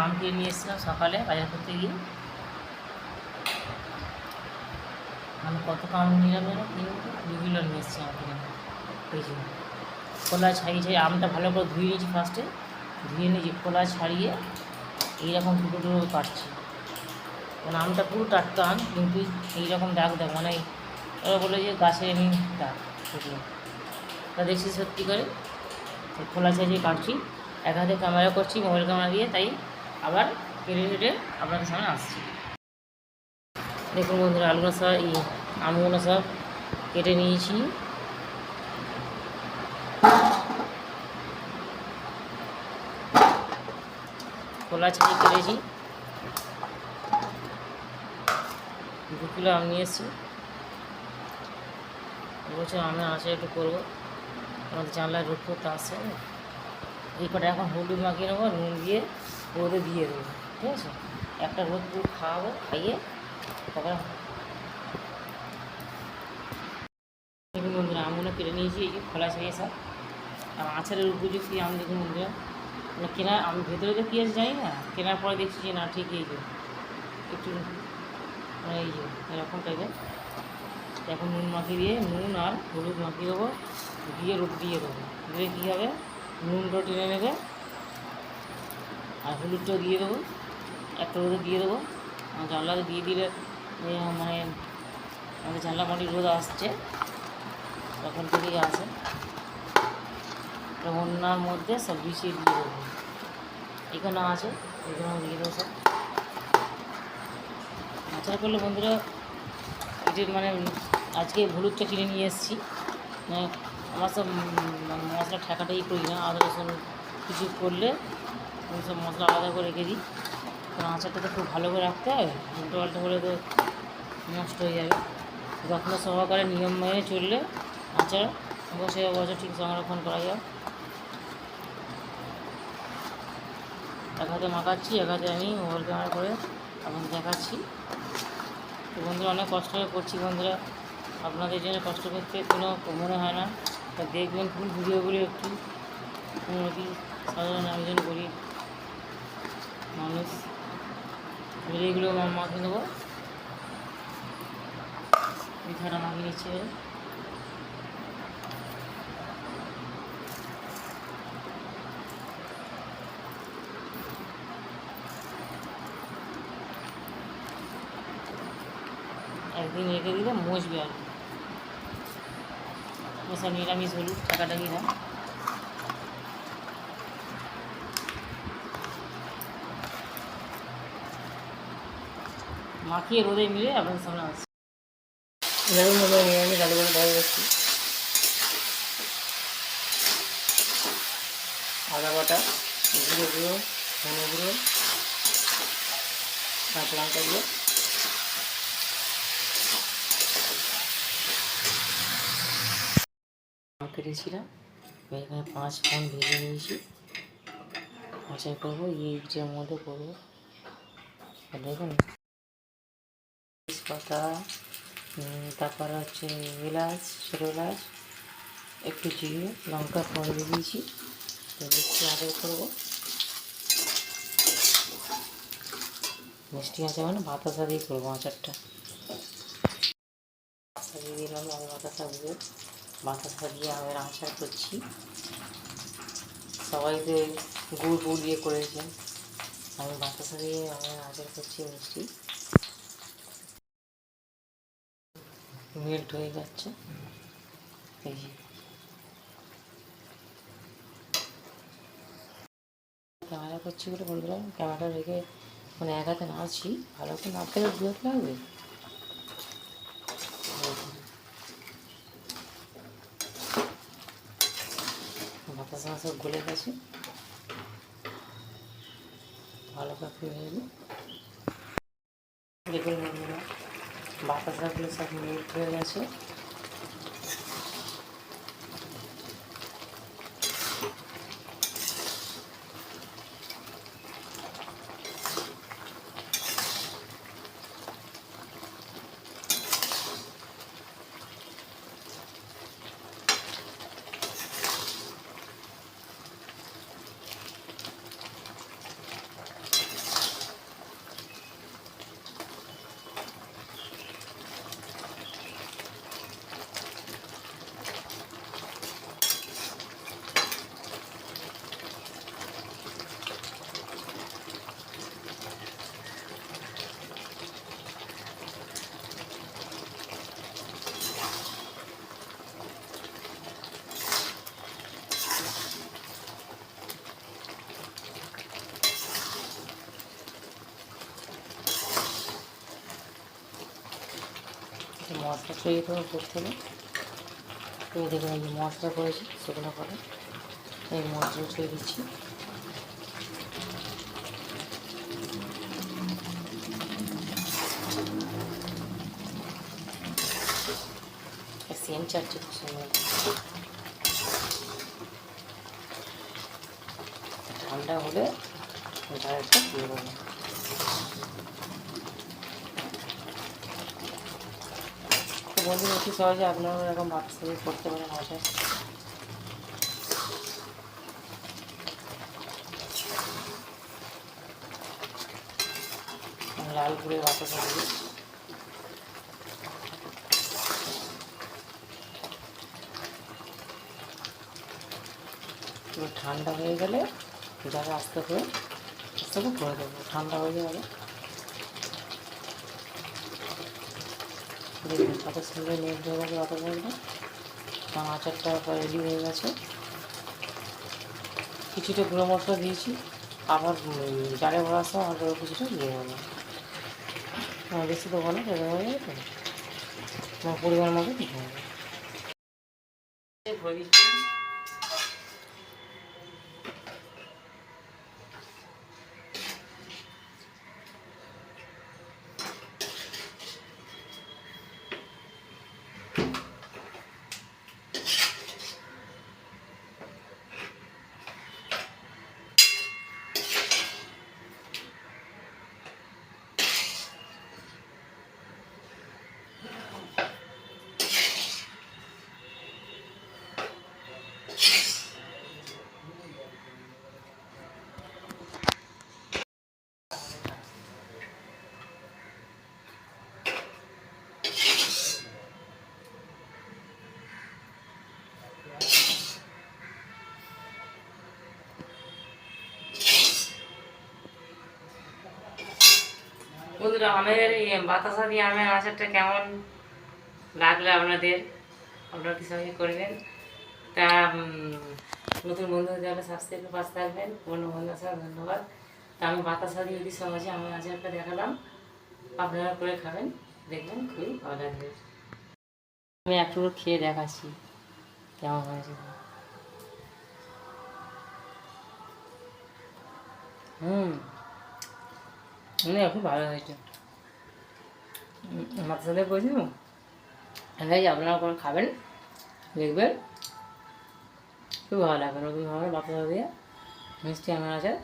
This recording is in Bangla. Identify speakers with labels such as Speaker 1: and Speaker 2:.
Speaker 1: আম কিনে নিয়ে এসেছিলাম সকালে বাজার করতে গিয়ে। আমি কত আম নিলাম যেন, কিন্তু 2 কিলো নিয়ে এসেছি আম কিনে। এই যে খোলা ছাড়িয়ে আমটা ভালো করে ধুয়ে নিয়েছি, ফার্স্টে ধুয়ে নিয়েছি, খোলা ছাড়িয়ে এইরকম টুকরো টুকরো কাটছি। মানে আমটা পুরো টাটকা আম, কিন্তু এইরকম দাগ দাগ, মানে ওরা বলে যে গাছে এমনি দাগ সেগুলো। তা দেখছি সত্যি করে খোলা ছাড়িয়ে কাটছি, এক হাতে ক্যামেরা করছি মোবাইল ক্যামেরা দিয়ে, তাই আবার কেটে কেটে আপনাদের সামনে আসছি। দেখুন বন্ধুরা, আলুগুলো সব আমগুলো সব কেটে নিয়েছি। খোলা ছাড়িয়ে কেটেছি। 2 কিলো আম নিয়ে এসেছি। বলছি আমের আচার একটু করবো, আমাদের জানলায় রোদ করতে আসছে। এই কটা এখন হলুদ মাখিয়ে নেবো, নুন দিয়ে রোদে দিয়ে দেবো, ঠিক আছে? একটা রোদ পুরো খাওয়াবো, খাইয়ে তারপরে দেখুন বন্ধুরা, আমগুলো কেটে নিয়েছি। এই যে খোলা ছাড়িয়ে সব আর আচারের উপযুক্তি আম। দেখুন বন্ধুরা, মানে কেনার আমি ভেতরে তো কী আছে জানি না, কেনার পরে দেখছি যে না ঠিক এই যে একটু মানে এই যে এরকম টাইপের। এখন নুন মাখিয়ে দিয়ে, নুন আর হলুদ মাখিয়ে দেবো, দিয়ে রোদ দিয়ে দেবো। দিলে কী হবে, নুনটা টেনে নেবে আর হলুদটাও দিয়ে দেবো, একটা রোদে দিয়ে দেবো। জানলাতে দিয়ে দিলে মানে আমাদের জানলা মাটির রোদ আসছে, তখন থেকেই আসে। ওনার মধ্যে সব বিছিয়ে দিয়ে দেবো। এখানে আছে, এখানেও দিয়ে দেবো সব। আচার করলে বন্ধুরা, এটা মানে আজকে হলুদটা কিনে নিয়ে এসেছি। মানে আমার সব মশলা ঠেকাটাই করি না, আদা রসুন কিছু করলে আমি সব মশলা আলাদা করে রেখে দিই। কারণ আচারটা তো খুব ভালো করে রাখতে হয়, উল্টো পাল্টা হলে তো নষ্ট হয়ে যাবে। যত্ন সহকারে নিয়ম মেনে চললে আচার বছর বছর ঠিক সংরক্ষণ করা যায়। এক হাতে মাখাচ্ছি, এক হাতে আমি মোবাইল ক্যামেরা করে এখন দেখাচ্ছি। তো বন্ধুরা, অনেক কষ্ট করে করছি বন্ধুরা, আপনাদের জন্য কষ্ট করতে কোনো মনে হয় না। তা দেখবেন ফুল ভিডিওগুলো একটু, কি সাধারণ একজন গরিব মানুষ, এইগুলো মাখিয়ে নেবো। পিঠাটা মাখিয়ে নিচ্ছে। একদিন রেখে দিলে মজবে আর সব নিরামিষ হলুদ টাকাটাকি না। মাখিয়ে রোদে মিলে আপনার সামনে আসছে। দেখুন নিরামিষ আলুগুলো ধরে যাচ্ছি। আদা বাটা, জিরে গুঁড়ো, ধনে গুঁড়ো, কাঁচা লঙ্কা দিয়ে কেটেছিলাম। এখানে 5 ফোড়ন ভেজে নিয়েছি, আচার করবো, এইটার মধ্যে করবো। দেখুন তেজপাতা, তারপর হচ্ছে এলাচ, ছোটো এলাচ, একটু জিরে, লঙ্কা ফোড়ন দিয়ে দিয়েছি। মিষ্টি আচার করবো। মিষ্টি আচার মানে বাতাসা দিয়ে করবো আচারটা। বাতাসা দিয়ে দিলাম, আমি বাতাসা দিয়ে আমের আচার করছি। সবাই তো গুড় গুড় দিয়ে করেছেন, আমি বাতাসা দিয়ে আমের আচার করছি। মিষ্টি মেল্ট হয়ে যাচ্ছে। এই যে ক্যামেরা করছি বলে বন্ধুরা, ক্যামেরাটা রেখে মানে এক হাতে নাড়ছি, ভালো করে নাড়তে গেলে 2 হাত লাগবে। বাতাসা সব গলে গেছে, ভালো করে ভেজে নিই। দেখুন বন্ধুরা, বাতাসাগুলো সব মেল্ট হয়ে গেছে। মশলা তৈরি করে করতে হবে। তো দেখুন এই যে মশলা করেছি সেগুলো করে এই মশলা ছড়িয়ে দিচ্ছি। সেন্ট চারটে খুব সুন্দর, ঠান্ডা হলে ডালটা দিয়ে দেবো। তো বন্ধু অতি সহজে আপনারা এরকম ভাত সাথে করতে পারেন মশা। লাল করে বাটাটা দিয়ে পুরো ঠান্ডা হয়ে গেলে যারা আস্তে করে করে দেবো, ঠান্ডা হয়ে যাবে। দেখুন কত সুন্দর নেট হয়ে গেছে অত বলতে। আমার আচারটা রেডি হয়ে গেছে। কিছুটা গুঁড়ো মশলা দিয়েছি, আবার জারে ভরার সময় আরও কিছুটা দিয়ে দেবো। বেশি দেবো না, সেটা হয়ে যাবে। আমার পরিমাণ মতো দিতে হবে। ভরে দিচ্ছি। বন্ধুরা, আমাদের এই বাতাসা দিয়ে আমের আচারটা কেমন লাগলো আপনাদের, আপনারা কি সঙ্গে করবেন। তা নতুন বন্ধুদের যারা সাবস্ক্রাইবের পাশে থাকবেন, পুরনো বন্ধুদের সাথে ধন্যবাদ। তা আমি বাতাসা দিয়ে যদি সহজে আমের আচারটা দেখালাম, আপনারা করে খাবেন, দেখবেন খুবই ভালো লাগবে। আমি একটু খেয়ে দেখাচ্ছি কেমন হয়েছে। খুব ভালো হয়েছে। আমার সাথে বলছি আপনারা করে খাবেন, দেখবেন খুব ভালো লাগবে। নতুনভাবে বাতাসা দিয়ে মিষ্টি আমের আচার